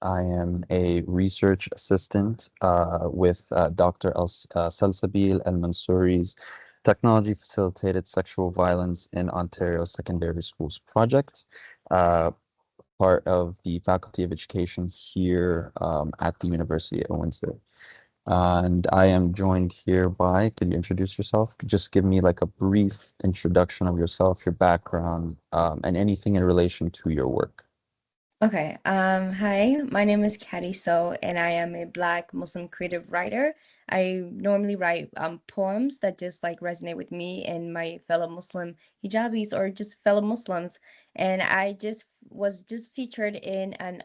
I am a research assistant with Dr. Salsabil El Mansouri's Technology Facilitated Sexual Violence in Ontario Secondary Schools project, uh, part of the Faculty of Education here at the University of Windsor. And I am joined here by, could you introduce yourself? Just give me like a brief introduction of yourself, your background, and anything in relation to your work. Okay, hi, my name is Kadi and I am a Black Muslim creative writer. I normally write poems that just like resonate with me and my fellow Muslim hijabis or just fellow Muslims. And I just was just featured in an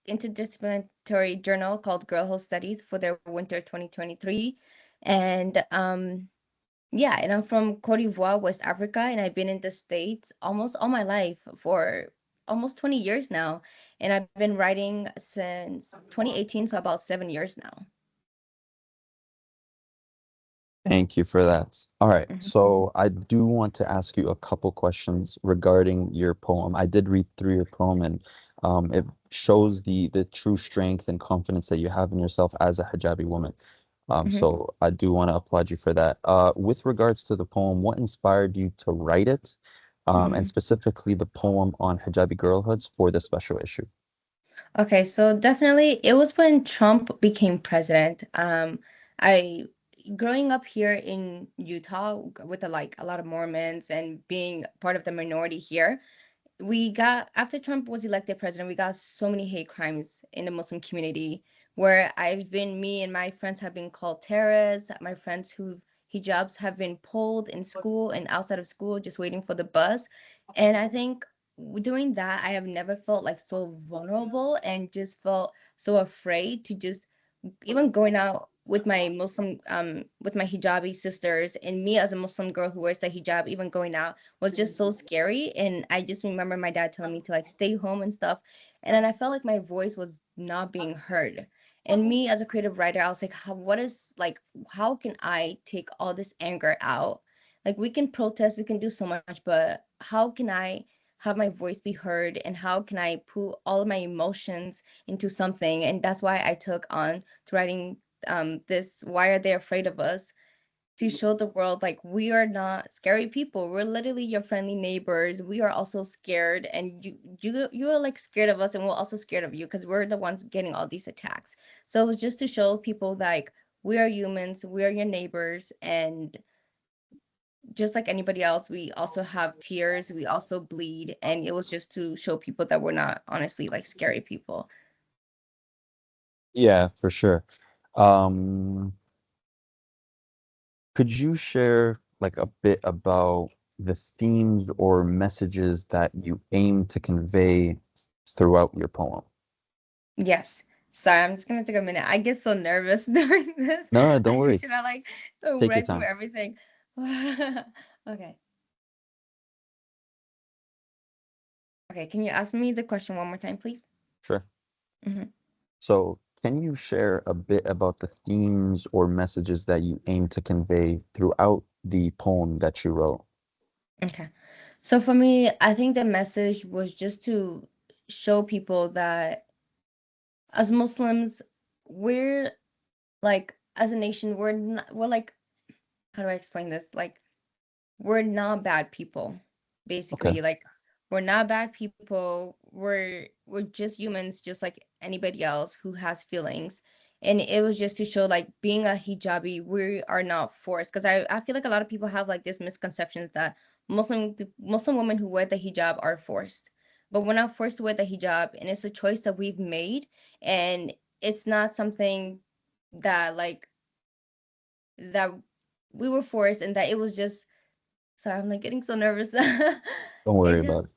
interdisciplinary journal called Girlhood Studies for their winter 2023. And yeah, and I'm from Cote d'Ivoire, West Africa, and I've been in the States almost all my life for almost 20 years now. And I've been writing since 2018, so about 7 years now. Thank you for that. All right, Mhm. so I do want to ask you a couple questions regarding your poem. I did read through your poem, and it shows the true strength and confidence that you have in yourself as a hijabi woman. Mhm. So I do want to applaud you for that. With regards to the poem, what inspired you to write it, and Mhm. specifically the poem on hijabi girlhoods for the special issue? Okay, so definitely it was when Trump became president. I growing up here in Utah with a lot of Mormons and being part of the minority here. We got after Trump was elected president, we got so many hate crimes in the Muslim community where me and my friends have been called terrorists. My friends who hijabs have been pulled in school and outside of school just waiting for the bus. And I think doing that, I have never felt like so vulnerable and just felt so afraid to just even going out with my with my hijabi sisters and me as a Muslim girl who wears the hijab, even going out was just so scary. And I just remember my dad telling me to like stay home and stuff. And then I felt like my voice was not being heard. And me as a creative writer, I was like, how can I take all this anger out? Like we can protest, we can do so much, but how can I have my voice be heard and how can I put all of my emotions into something? And that's why I took on to writing this Why Are They Afraid of Us, to show the world like we are not scary people. We're literally your friendly neighbors. We are also scared, and you are like scared of us, and we're also scared of you because we're the ones getting all these attacks. So it was just to show people like we are humans, we are your neighbors, and just like anybody else, we also have tears, we also bleed, and it was just to show people that we're not honestly like scary people. Yeah, for sure. Um, Could you share like a bit about the themes or messages that you aim to convey throughout your poem? Yes. Sorry, I'm just gonna take a minute. I get so nervous during this. No, no, don't worry. Should I like Take your read through time. everything? Okay. Okay, can you ask me the question one more time, please? Sure. Hmm. So, can you share a bit about the themes or messages that you aim to convey throughout the poem that you wrote? Okay. So for me, I think the message was just to show people that as Muslims, we're like as a nation, we're like, how do I explain this? Like we're not bad people, Okay. basically. Like we're not bad people. We're just humans, just like anybody else who has feelings. And it was just to show like being a hijabi, we are not forced. Because I feel like a lot of people have like this misconceptions that Muslim women who wear the hijab are forced. But we're not forced to wear the hijab, and it's a choice that we've made, and it's not something that like that we were forced, and that it was just. Sorry, I'm like getting so nervous. Don't worry It's about just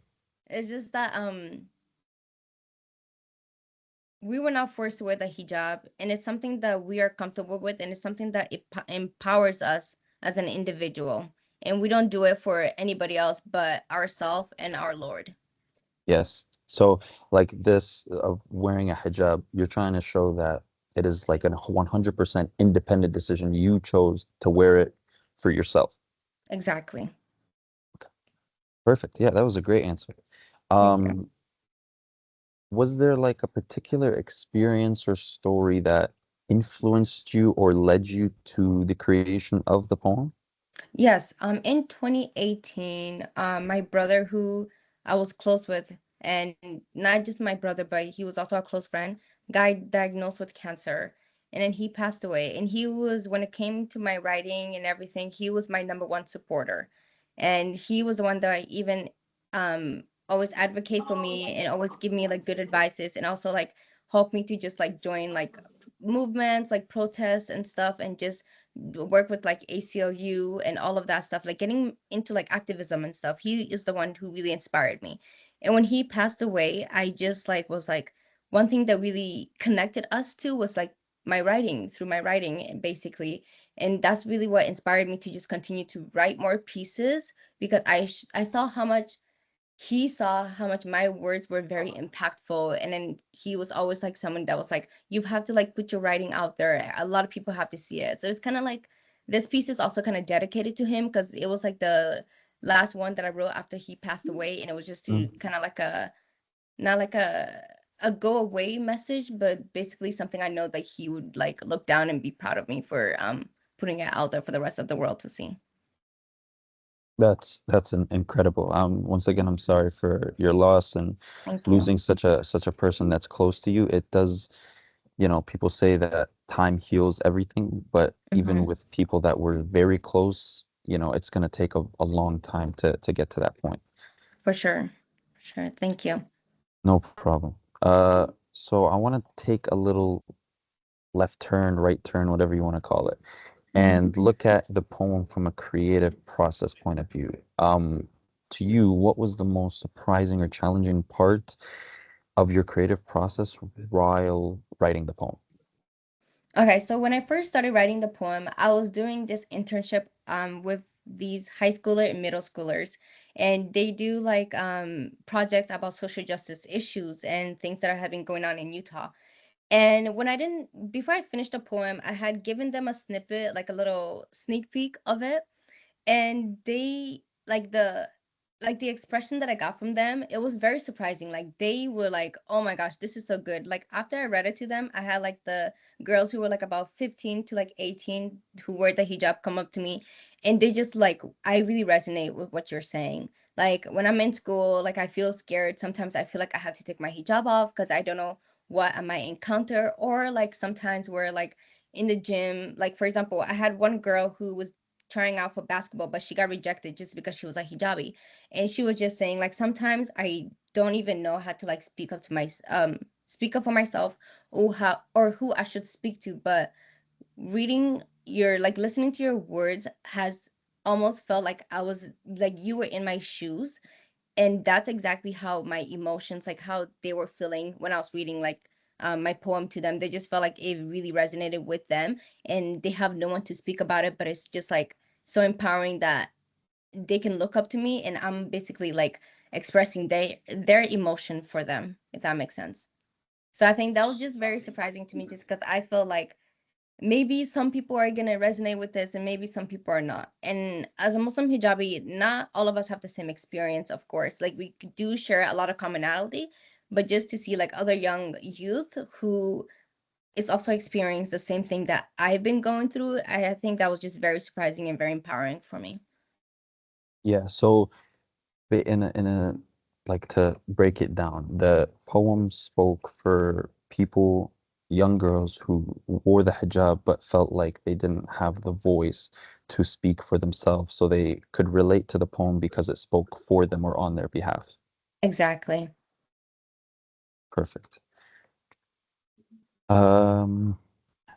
it. it's just that we were not forced to wear the hijab, and it's something that we are comfortable with, and it's something that it empowers us as an individual, and we don't do it for anybody else but ourselves and our Lord. Yes. So, like this of wearing a hijab, you're trying to show that it is like a 100% independent decision. You chose to wear it for yourself. Exactly. Perfect. Yeah, that was a great answer. Thank you. Um, Was there like a particular experience or story that influenced you or led you to the creation of the poem? Yes, in 2018, my brother who I was close with, and not just my brother, but he was also a close friend, got diagnosed with cancer, and then he passed away. And he was, when it came to my writing and everything, he was my number one supporter. And he was the one that I even always advocate for me and always give me like good advices and also like help me to just like join like movements, like protests and stuff, and just work with like ACLU and all of that stuff, like getting into like activism and stuff. He is the one who really inspired me. And when he passed away, I just like was like one thing that really connected us to was like my writing, through my writing basically. And that's really what inspired me to just continue to write more pieces because I saw how much he saw how much my words were very impactful, and then he was always like someone that was like, you have to like put your writing out there, a lot of people have to see it. So it's kind of like this piece is also kind of dedicated to him because it was like the last one that I wrote after he passed away, and it was just to Mm. kind of like a, not like a go away message, but basically something I know that he would like look down and be proud of me for putting it out there for the rest of the world to see. That's an incredible. Once again, I'm sorry for your loss and Thank you. losing such a person that's close to you. It does, people say that time heals everything, but even Hmm. with people that were very close, it's gonna take a long time to get to that point. For sure. For sure. Thank you. No problem. So I want to take a little left turn, right turn, whatever you want to call it, Mhm. and look at the poem from a creative process point of view. To you, what was the most surprising or challenging part of your creative process while writing the poem? Okay, so when I first started writing the poem, I was doing this internship with these high schooler and middle schoolers, and they do like projects about social justice issues and things that are having going on in Utah. And when I didn't, before I finished the poem, I had given them a snippet, like a little sneak peek of it, and they like the expression that I got from them, it was very surprising. Like they were like, "Oh my gosh, this is so good." Like after I read it to them, I had like the girls who were like about 15 to like 18 who wore the hijab come up to me, and they just like, "I really resonate with what you're saying." Like when I'm in school, like I feel scared. Sometimes I feel like I have to take my hijab off because I don't know what I might encounter, or like sometimes we're like in the gym, like for example, I had one girl who was trying out for basketball, but she got rejected just because she was a hijabi. And she was just saying like sometimes I don't even know how to like speak up to my speak up for myself, or how or who I should speak to. But reading your like listening to your words has almost felt like I was like you were in my shoes, and that's exactly how my emotions, like how they were feeling when I was reading like my poem to them. They just felt like it really resonated with them, and they have no one to speak about it, but it's just like so empowering that they can look up to me, and I'm basically like expressing their emotion for them, if that makes sense. So I think that was just very surprising to me, just because I feel like maybe some people are gonna resonate with this and maybe some people are not. And as a Muslim hijabi, not all of us have the same experience, of course. Like we do share a lot of commonality, but just to see like other young youth who is also experiencing the same thing that I've been going through, I think that was just very surprising and very empowering for me. Yeah, so in a like to break it down, the poem spoke for people, young girls who wore the hijab but felt like they didn't have the voice to speak for themselves, so they could relate to the poem because it spoke for them or on their behalf. Exactly. Perfect. Um,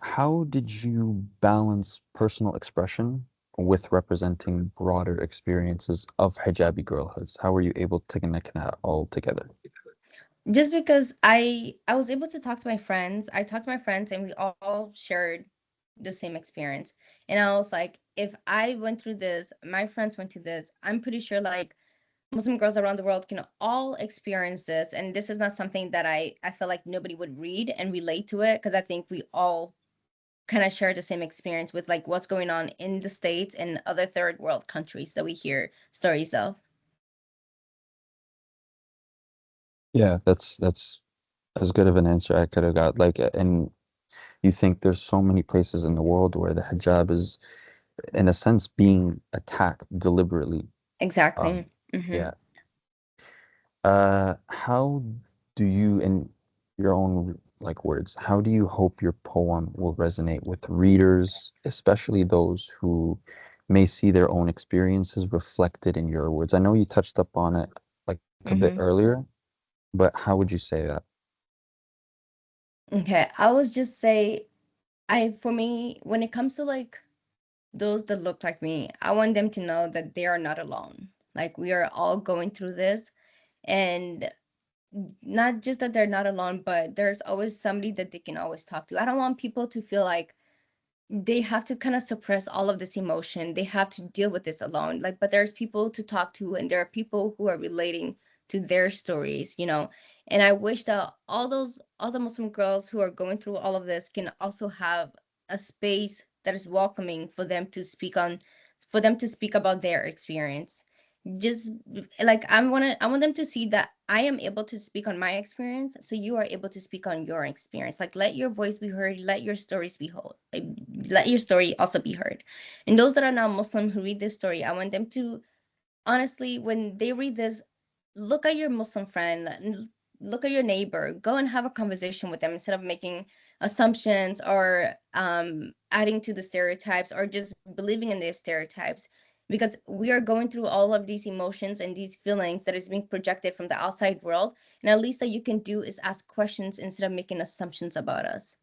how did you balance personal expression with representing broader experiences of hijabi girlhoods? How were you able to connect that all together? Just because I was able to talk to my friends. I talked to my friends and we all shared the same experience. And I was like, if I went through this, my friends went through this, I'm pretty sure like Muslim girls around the world can all experience this. And this is not something that I feel like nobody would read and relate to it, because I think we all kind of share the same experience with like what's going on in the States and other third world countries that we hear stories of. Yeah, that's as good of an answer I could have got. Like, and you think there's so many places in the world where the hijab is, in a sense, being attacked deliberately. Um, Exactly. Hmm. yeah. How do you, in your own like words, how do you hope your poem will resonate with readers, especially those who may see their own experiences reflected in your words? I know you touched up on it like a bit Hmm. earlier, but how would you say that? Okay, I was just say, I for me, when it comes to like those that look like me, I want them to know that they are not alone. Like we are all going through this, and not just that they're not alone, but there's always somebody that they can always talk to. I don't want people to feel like they have to kind of suppress all of this emotion. They have to deal with this alone. Like, but there's people to talk to, and there are people who are relating to their stories, you know. And I wish that all the Muslim girls who are going through all of this can also have a space that is welcoming for them to speak on, for them to speak about their experience. Just like I want them to see that I am able to speak on my experience, so you are able to speak on your experience. Like let your voice be heard, let your stories be heard, like, let your story also be heard. And those that are not Muslim who read this story, I want them to honestly, when they read this, look at your Muslim friend, look at your neighbor, go and have a conversation with them instead of making assumptions or adding to the stereotypes or just believing in their stereotypes. Because we are going through all of these emotions and these feelings that is being projected from the outside world. And at least that you can do is ask questions instead of making assumptions about us.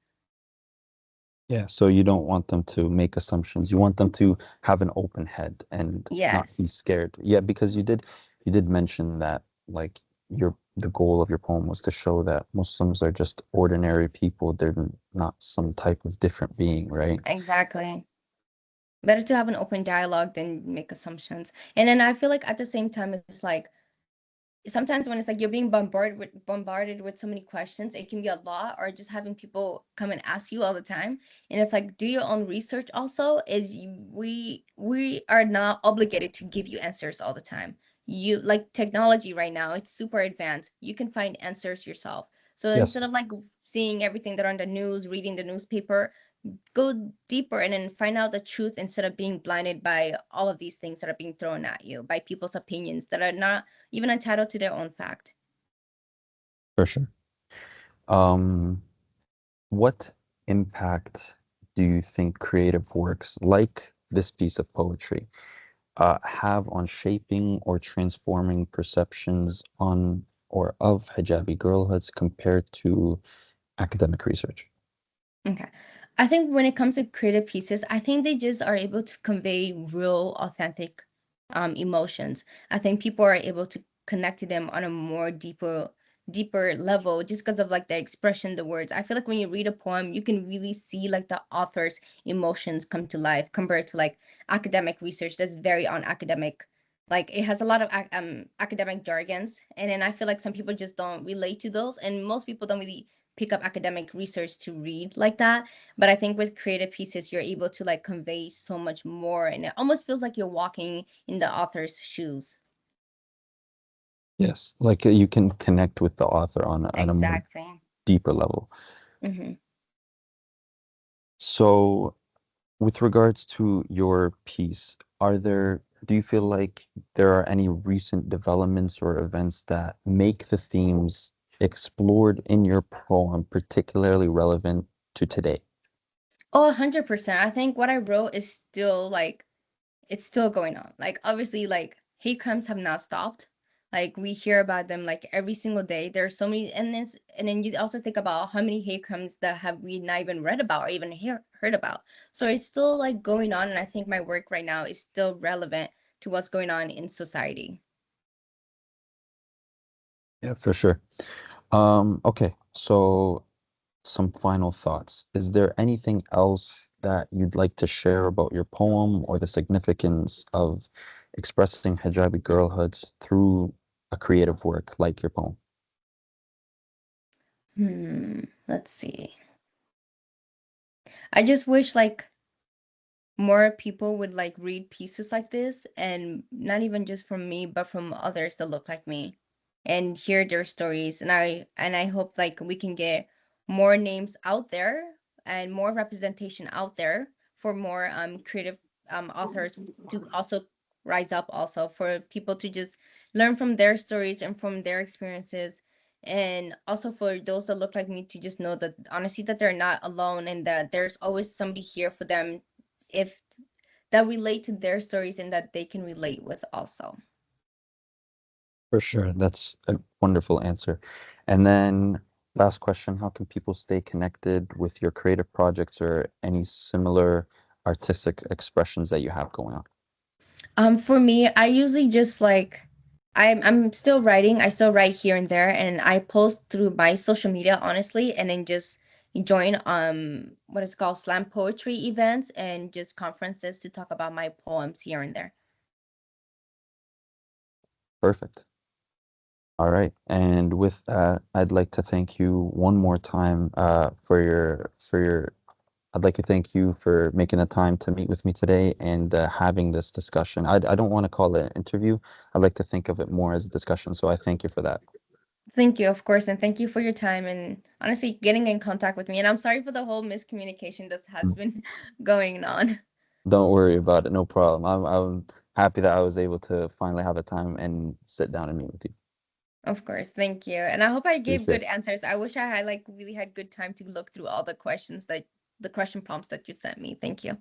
Yeah, so you don't want them to make assumptions. You want them to have an open head and not be Yes, scared. Yeah, because you did mention that like the goal of your poem was to show that Muslims are just ordinary people. They're not some type of different being, right? exactly. Better to have an open dialogue than make assumptions. And then I feel like at the same time, it's like sometimes when it's like you're being bombarded with so many questions, it can be a lot, or just having people come and ask you all the time. And it's like do your own research also. We are not obligated to give you answers all the time. You like technology right now, it's super advanced. You can find answers yourself. So Yes, instead of like seeing everything that are on the news, reading the newspaper, go deeper and then find out the truth instead of being blinded by all of these things that are being thrown at you by people's opinions that are not even entitled to their own fact. for sure. Um, what impact do you think creative works like this piece of poetry have on shaping or transforming perceptions on or of hijabi girlhoods compared to academic research? Okay. I think when it comes to creative pieces, I think they just are able to convey real, authentic emotions. I think people are able to connect to them on a more deeper level just because of like the expression, the words. I feel like when you read a poem, you can really see like the author's emotions come to life compared to like academic research that's very on academic. Like it has a lot of academic jargons, and then I feel like some people just don't relate to those, and most people don't really pick up academic research to read like that. But I think with creative pieces, you're able to like convey so much more, and it almost feels like you're walking in the author's shoes. Yes, like you can connect with the author on a more Exactly. deeper level. Hmm. So, with regards to your piece, do you feel like there are any recent developments or events that make the themes explored in your poem particularly relevant to today? Oh, 100%. I think what I wrote is still like it's still going on. Like obviously like hate crimes have not stopped. Like we hear about them like every single day. There's so many, and then you also think about how many hate crimes that have we not even read about or even heard about. So it's still like going on, and I think my work right now is still relevant to what's going on in society. Yeah, for sure. Okay, so some final thoughts. Is there anything else that you'd like to share about your poem or the significance of expressing hijabi girlhoods through a creative work like your poem? Let's see. I just wish like more people would like read pieces like this, and not even just from me but from others that look like me. and hear their stories. And I hope like we can get more names out there and more representation out there for more creative authors to also rise up, also for people to just learn from their stories and from their experiences, and also for those that look like me to just know that honestly that they're not alone and that there's always somebody here for them, if that relate to their stories and that they can relate with also. For sure. That's a wonderful answer. And then last question, how can people stay connected with your creative projects or any similar artistic expressions that you have going on? For me, I usually just like I'm still writing. I still write here and there, and I post through my social media, honestly, and then just join what is called slam poetry events and just conferences to talk about my poems here and there. Perfect. All right. And with that, I'd like to thank you one more time I'd like to thank you for making the time to meet with me today and having this discussion. I don't want to call it an interview. I'd like to think of it more as a discussion. So I thank you for that. Thank you, of course, and thank you for your time and honestly getting in contact with me. And I'm sorry for the whole miscommunication that has Mm. been going on. Don't worry about it. No problem. I'm happy that I was able to finally have a time and sit down and meet with you. Of course, thank you. And I hope I gave Appreciate good it. answers. I wish I had like really had good time to look through all the questions that the question prompts that you sent me. Thank you.